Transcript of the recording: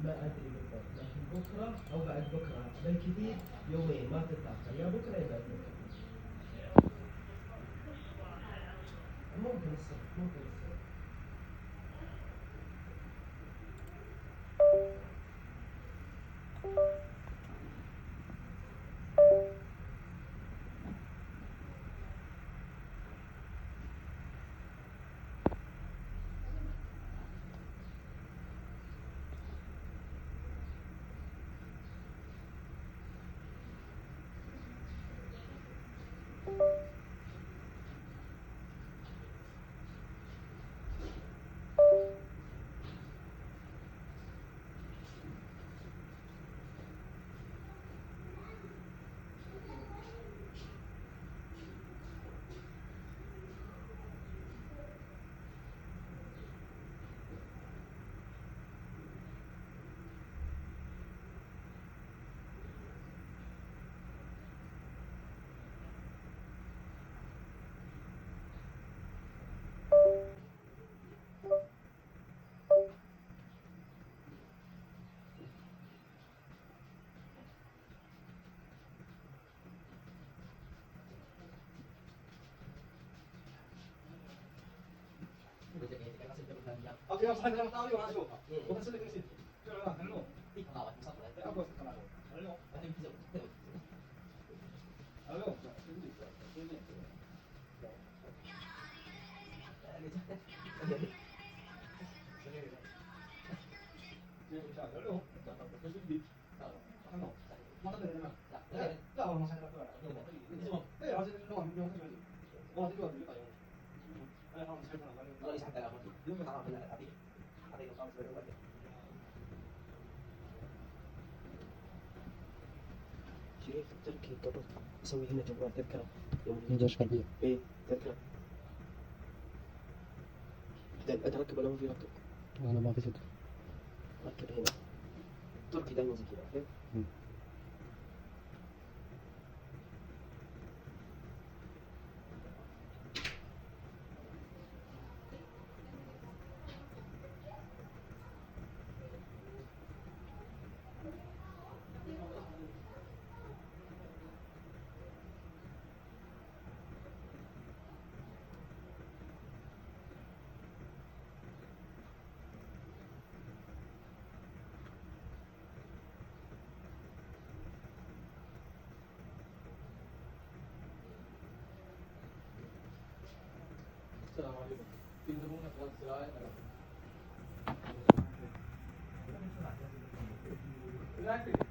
ما ادري بالضبط، لكن بكره او بعد بكره بالكثير يومين ما تتاخر، يا بكره يا بعد بكره. ممكن السبت، ممكن السبت. Oke, yang saya tahu yang masuk. Bukan sulit di sini. Coba, halo. Apa sekarang? Halo. Halo. Halo. Halo. Mana dari mana? Ya, orang saya tahu. Eh, ada di luar, di luar tadi. Oh, di luar, di luar. Eh, orang saya tahu. Kalau di sana apa? Di luar apa benar tadi? Ada yang tahu sebenarnya. شريف تركي قبل أسوي هنا جوال تذكرة يوم نجاش كبير. إيه تذكرة. أتركب ولا ما في ركب؟ أنا ما في صدق. ركب هنا. تركي دائما زي كذا عرفت؟ السلام عليكم. تنزلون خلال ساعة. Exactly.